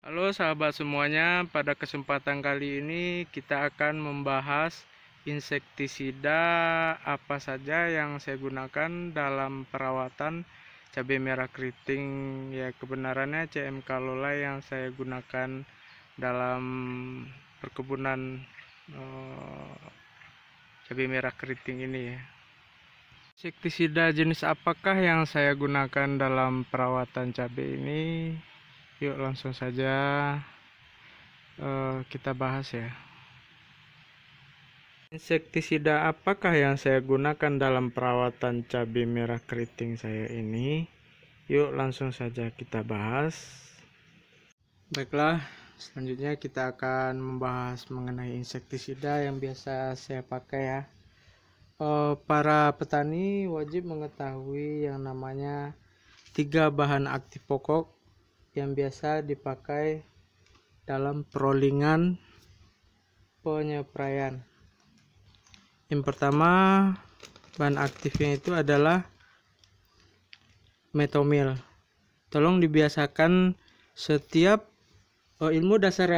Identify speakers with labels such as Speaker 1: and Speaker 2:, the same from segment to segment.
Speaker 1: Halo sahabat semuanya, pada kesempatan kali ini kita akan membahas insektisida apa saja yang saya gunakan dalam perawatan cabai merah keriting. Ya, kebenarannya CMK Lola yang saya gunakan dalam perkebunan cabai merah keriting ini ya. Insektisida jenis apakah yang saya gunakan dalam perawatan cabai ini? Yuk langsung saja kita bahas ya. Insektisida apakah yang saya gunakan dalam perawatan cabai merah keriting saya ini? Yuk langsung saja kita bahas. Baiklah, selanjutnya kita akan membahas mengenai insektisida yang biasa saya pakai ya. Para petani wajib mengetahui yang namanya 3 bahan aktif pokok yang biasa dipakai dalam perollingan penyepraian. Yang pertama, bahan aktifnya itu adalah metomil. Tolong dibiasakan setiap ilmu dasar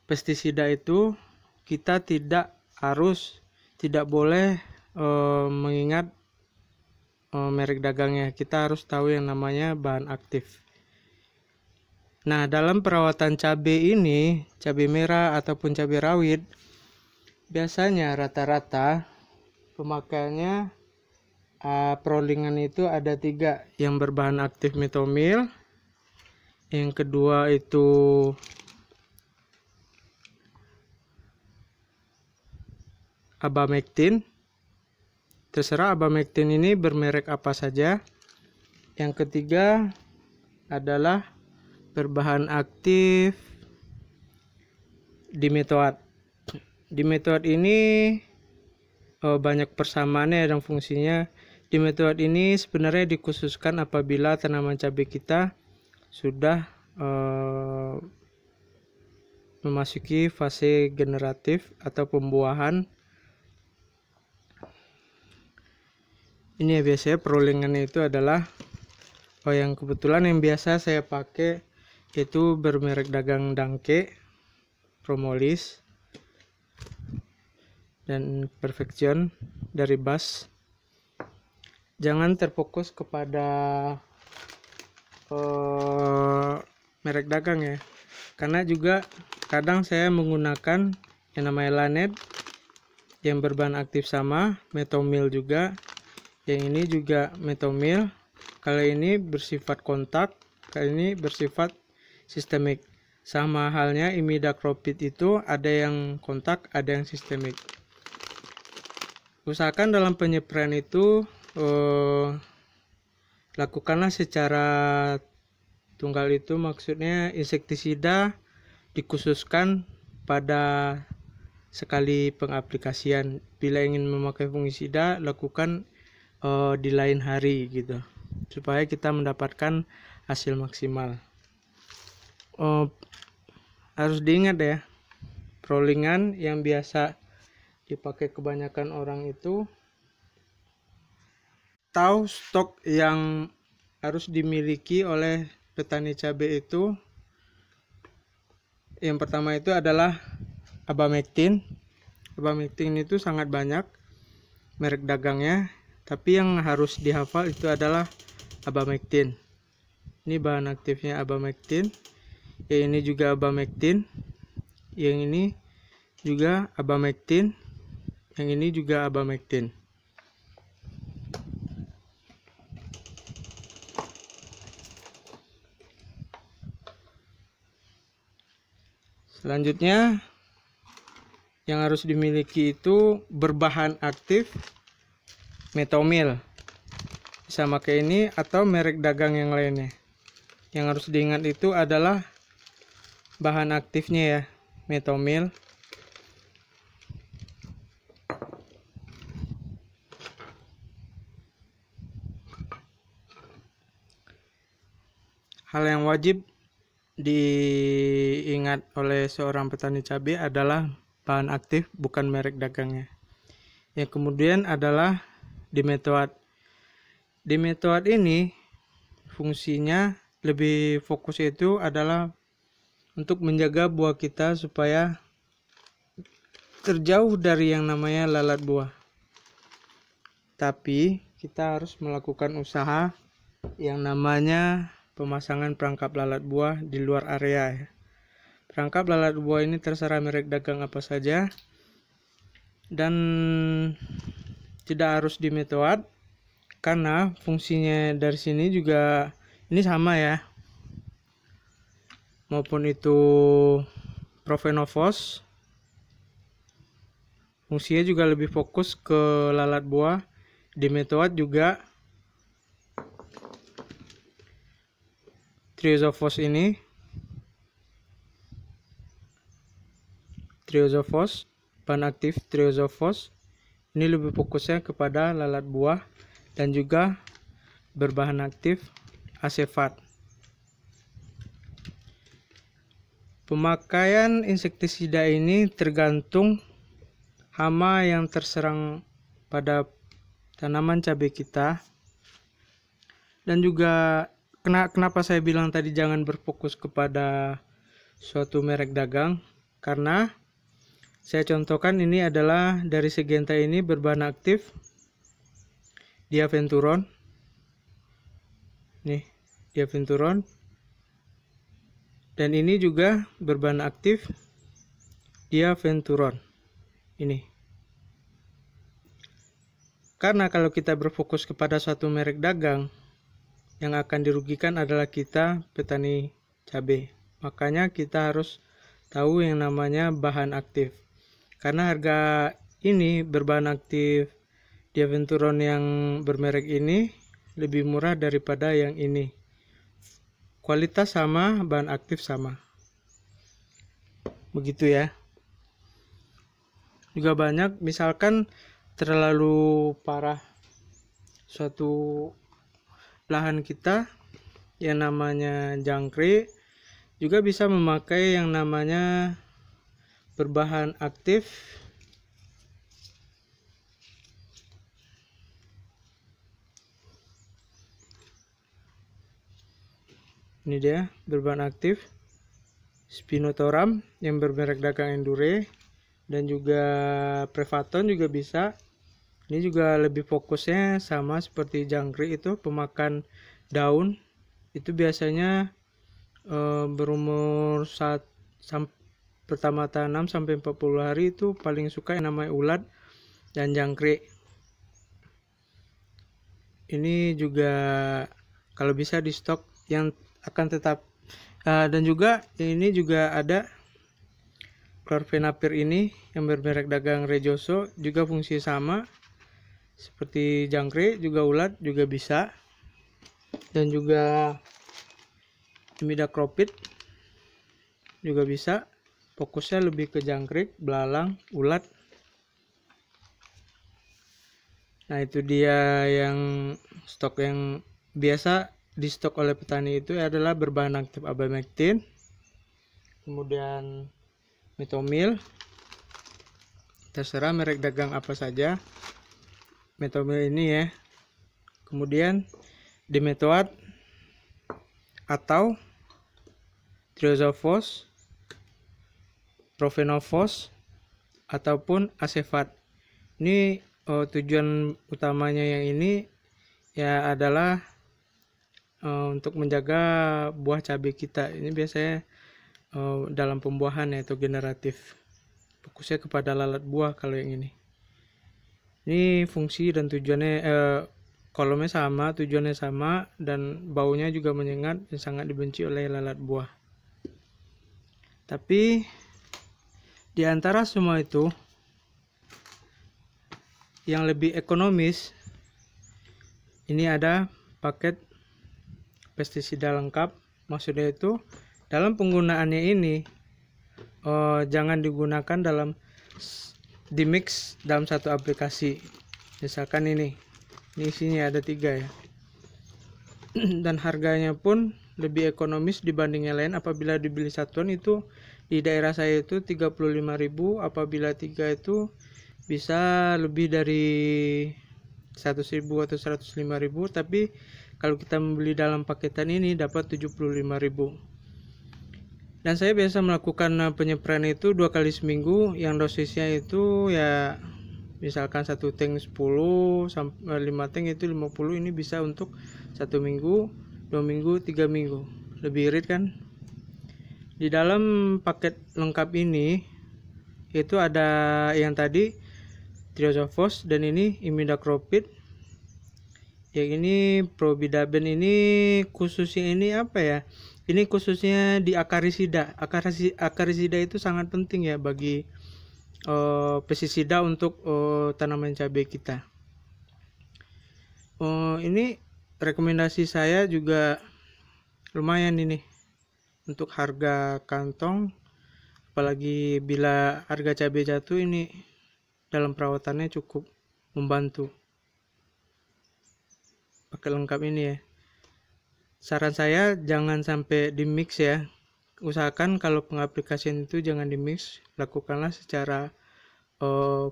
Speaker 1: pestisida itu kita tidak boleh mengingat merek dagangnya. Kita harus tahu yang namanya bahan aktif. Nah, dalam perawatan cabai ini, cabai merah ataupun cabai rawit, biasanya rata-rata pemakaiannya perollingan itu ada 3 yang berbahan aktif metomil, yang kedua itu abamectin. Terserah abamectin ini bermerek apa saja. Yang ketiga adalah berbahan aktif dimetoat. Dimetoat ini banyak persamaannya dan fungsinya. Dimetoat ini sebenarnya dikhususkan apabila tanaman cabai kita sudah memasuki fase generatif atau pembuahan. Ini ya, biasanya perollingannya itu adalah yang kebetulan yang biasa saya pakai itu bermerek dagang Danke, Promolis, dan Perfection dari BAS. Jangan terfokus kepada merek dagang ya, karena juga kadang saya menggunakan yang namanya Lanet yang berbahan aktif sama, metomil juga. Yang ini juga metomil. Kali ini bersifat kontak, kali ini bersifat sistemik. Sama halnya imidacloprid itu ada yang kontak, ada yang sistemik. Usahakan dalam penyepraian itu lakukanlah secara tunggal, itu maksudnya insektisida dikhususkan pada sekali pengaplikasian. Bila ingin memakai fungisida, lakukan di lain hari gitu, supaya kita mendapatkan hasil maksimal. Harus diingat ya, perollingan yang biasa dipakai kebanyakan orang itu, tahu stok yang harus dimiliki oleh petani cabai itu. Yang pertama itu adalah abamectin. Abamectin itu sangat banyak merek dagangnya, tapi yang harus dihafal itu adalah abamectin. Ini bahan aktifnya abamectin. Yang ini juga abamectin. Yang ini juga abamectin. Yang ini juga abamectin. Selanjutnya yang harus dimiliki itu berbahan aktif metomil. Bisa pakai ini atau merek dagang yang lainnya. Yang harus diingat itu adalah bahan aktifnya ya, metomil. Hal yang wajib diingat oleh seorang petani cabai adalah bahan aktif, bukan merek dagangnya. Yang kemudian adalah dimetoat. Dimetoat ini fungsinya lebih fokus itu adalah untuk menjaga buah kita supaya terjauh dari yang namanya lalat buah. Tapi kita harus melakukan usaha yang namanya pemasangan perangkap lalat buah di luar area ya. Perangkap lalat buah ini terserah merek dagang apa saja dan tidak harus di Metoad, karena fungsinya dari sini juga ini sama ya, maupun itu Profenovos, fungsinya juga lebih fokus ke lalat buah. Di Metoad juga Triazofos ini, Triazofos, bahan aktif Triazofos ini lebih fokusnya kepada lalat buah dan juga berbahan aktif asefat. Pemakaian insektisida ini tergantung hama yang terserang pada tanaman cabai kita, dan juga kenapa saya bilang tadi jangan berfokus kepada suatu merek dagang, karena saya contohkan ini adalah dari Syngenta ini berbahan aktif diaventuron. Nih, diaventuron. Dan ini juga berbahan aktif diaventuron. Ini. Karena kalau kita berfokus kepada suatu merek dagang, yang akan dirugikan adalah kita petani cabai. Makanya kita harus tahu yang namanya bahan aktif. Karena harga ini berbahan aktif diaventuron yang bermerek ini lebih murah daripada yang ini. Kualitas sama, bahan aktif sama. Begitu ya. Juga banyak, misalkan terlalu parah suatu lahan kita yang namanya jangkrik, juga bisa memakai yang namanya berbahan aktif ini dia, berbahan aktif Spinotoram yang bermerek dagang Endure, dan juga Prevaton juga bisa. Ini juga lebih fokusnya sama seperti jangkrik, itu pemakan daun. Itu biasanya berumur pertama tanam sampai 40 hari itu paling suka yang namanya ulat dan jangkrik. Ini juga kalau bisa di stok yang akan tetap, dan juga ini juga ada Chlorphenapir ini yang bermerek dagang Rejoso, juga fungsi sama seperti jangkrik, juga ulat juga bisa. Dan juga imidacloprid juga bisa, fokusnya lebih ke jangkrik, belalang, ulat. Nah itu dia yang stok yang biasa di stok oleh petani itu adalah berbahan aktif abamectin, kemudian metomil, terserah merek dagang apa saja, metomil ini ya, kemudian Dimetoad atau Triazofos, Profenovos ataupun asefat. Ini tujuan utamanya yang ini ya adalah untuk menjaga buah cabai kita. Ini biasanya dalam pembuahan yaitu generatif, fokusnya kepada lalat buah. Kalau yang ini fungsi dan tujuannya kolomnya sama, tujuannya sama, dan baunya juga menyengat dan sangat dibenci oleh lalat buah. Tapi di antara semua itu yang lebih ekonomis, ini ada paket pestisida lengkap. Maksudnya itu dalam penggunaannya ini jangan digunakan dalam dimix dalam satu aplikasi. Misalkan ini isinya ada 3 ya, dan harganya pun lebih ekonomis dibanding yang lain. Apabila dibeli satuan itu di daerah saya itu 35.000, apabila 3 itu bisa lebih dari 100.000 atau 105.000. Tapi Kalau kita membeli dalam paketan ini dapat 75.000. Dan saya biasa melakukan penyepraian itu 2 kali seminggu, yang dosisnya itu ya misalkan 1 tank 10 sampai 5 tank itu 50. Ini bisa untuk 1 minggu, 2 minggu, 3 minggu. Lebih irit kan? Di dalam paket lengkap ini itu ada yang tadi Triazofos, dan ini imidacloprid. Yang ini probidaben. Ini khususnya ini apa ya? Ini khususnya di akarisida. Akarisida itu sangat penting ya bagi pestisida untuk tanaman cabai kita. Ini rekomendasi saya juga lumayan ini untuk harga kantong, apalagi bila harga cabai jatuh, ini dalam perawatannya cukup membantu. Pakai lengkap ini ya. Saran saya jangan sampai di mix ya. Usahakan kalau pengaplikasian itu jangan di mix, lakukanlah secara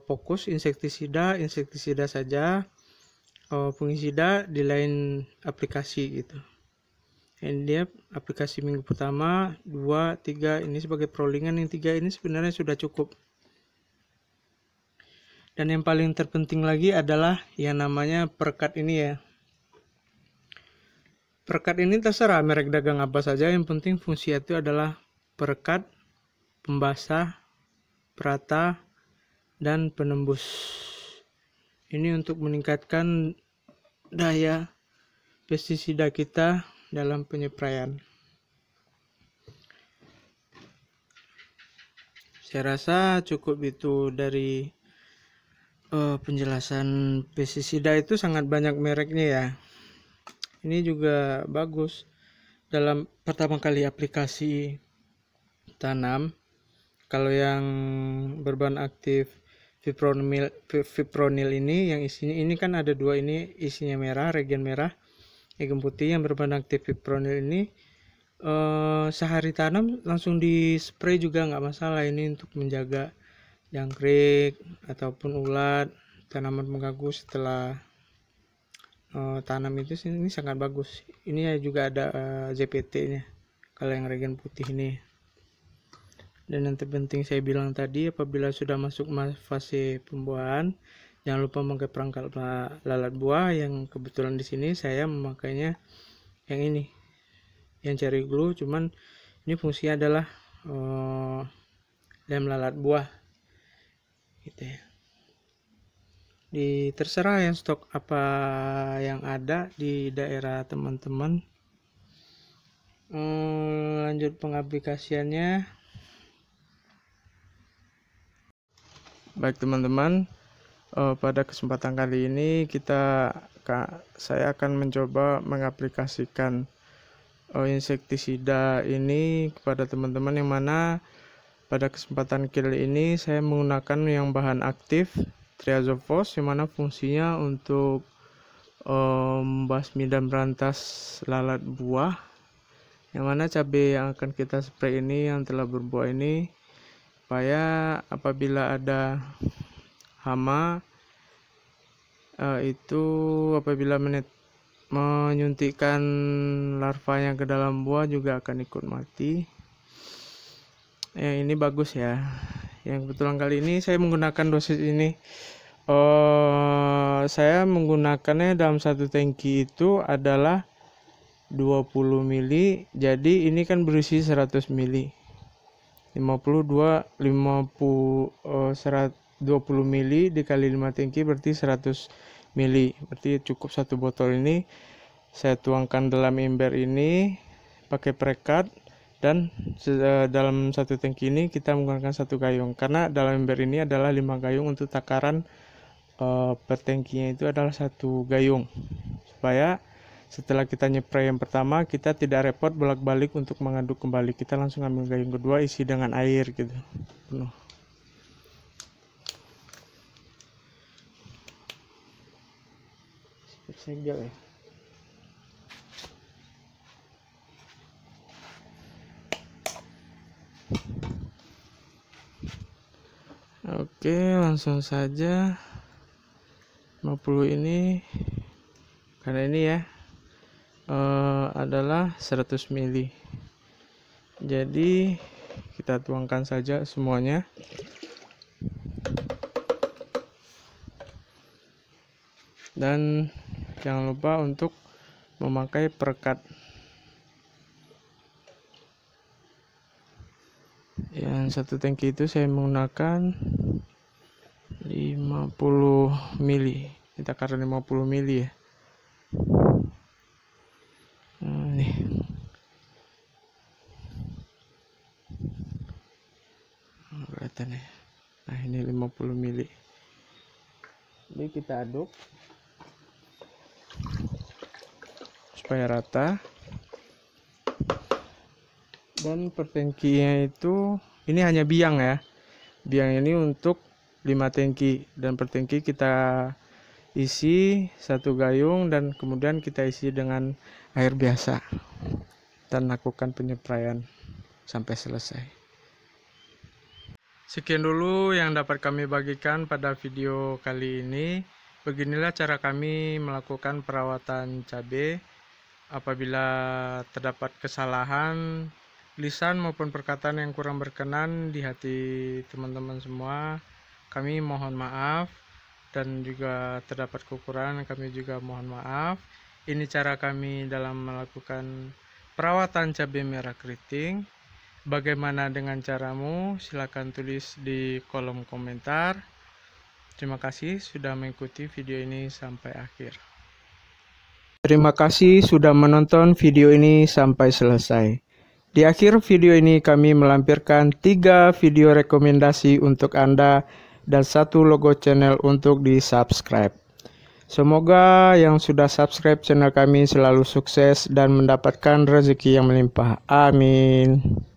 Speaker 1: fokus, insektisida saja, fungisida di lain aplikasi gitu. Ini dia aplikasi minggu pertama, 2, 3 ini sebagai perolingan, yang 3 ini sebenarnya sudah cukup. Dan yang paling terpenting lagi adalah yang namanya perekat ini ya. Perekat ini terserah merek dagang apa saja, yang penting fungsi itu adalah perekat, pembasah, perata, dan penembus. Ini untuk meningkatkan daya pestisida kita dalam penyepraian. Saya rasa cukup itu dari penjelasan pestisida. Itu sangat banyak mereknya ya. Ini juga bagus dalam pertama kali aplikasi tanam. Kalau yang berbahan aktif fipronil ini, yang isinya ini kan ada 2, ini isinya merah, regen merah, regen putih. Yang berbahan aktif fipronil ini sehari tanam langsung di spray juga nggak masalah. Ini untuk menjaga jangkrik ataupun ulat, tanaman pengganggu setelah tanam itu ini sangat bagus. Ini juga ada ZPT nya kalau yang regen putih ini. Dan yang terpenting saya bilang tadi, apabila sudah masuk fase pembuahan, jangan lupa memakai perangkap lalat buah. Yang kebetulan di sini saya memakainya yang ini, yang cherry glue, cuman ini fungsinya adalah lem lalat buah gitu ya. Terserah yang stok apa yang ada di daerah teman-teman. Lanjut pengaplikasiannya. Baik teman-teman, pada kesempatan kali ini saya akan mencoba mengaplikasikan insektisida ini kepada teman-teman, yang mana pada kesempatan kali ini saya menggunakan yang bahan aktif Triazofos, yang mana fungsinya untuk membasmi dan berantas lalat buah. Yang mana cabai yang akan kita spray ini, yang telah berbuah ini, supaya apabila ada hama itu apabila menyuntikkan larvanya ke dalam buah juga akan ikut mati. Ini bagus ya. Yang kebetulan kali ini saya menggunakan dosis ini. Saya menggunakannya dalam 1 tangki itu adalah 20 mili. Jadi ini kan berisi 100 mili. 20 mili dikali 5 tangki berarti 100 mili. Berarti cukup 1 botol ini saya tuangkan dalam ember ini pakai perekat. Dan dalam 1 tangki ini kita menggunakan 1 gayung, karena dalam ember ini adalah 5 gayung. Untuk takaran per tangkinya itu adalah 1 gayung, supaya setelah kita nyepray yang pertama kita tidak repot bolak-balik untuk mengaduk kembali. Kita langsung ambil gayung kedua, isi dengan air gitu penuh. Segel ya. Oke, langsung saja 50 ini, karena ini ya adalah 100 ml. Jadi kita tuangkan saja semuanya. Dan jangan lupa untuk memakai perekat. Yang 1 tangki itu saya menggunakan 50 ml. Ini takaran 50 ml ya. Nah, nih. Kelihatan ya. Nah, ini 50 ml. Jadi kita aduk supaya rata. Dan per tangkinya itu, ini hanya biang ya. Biang ini untuk 5 tangki, dan per tangki kita isi 1 gayung dan kemudian kita isi dengan air biasa dan lakukan penyepraian sampai selesai. Sekian dulu yang dapat kami bagikan pada video kali ini. Beginilah cara kami melakukan perawatan cabai. Apabila terdapat kesalahan lisan maupun perkataan yang kurang berkenan di hati teman-teman semua, kami mohon maaf. Dan juga terdapat kekurangan, kami juga mohon maaf. Ini cara kami dalam melakukan perawatan cabai merah keriting. Bagaimana dengan caramu? Silahkan tulis di kolom komentar. Terima kasih sudah mengikuti video ini sampai akhir. Terima kasih sudah menonton video ini sampai selesai. Di akhir video ini kami melampirkan 3 video rekomendasi untuk Anda dan 1 logo channel untuk di subscribe. Semoga yang sudah subscribe channel kami selalu sukses dan mendapatkan rezeki yang melimpah. Amin.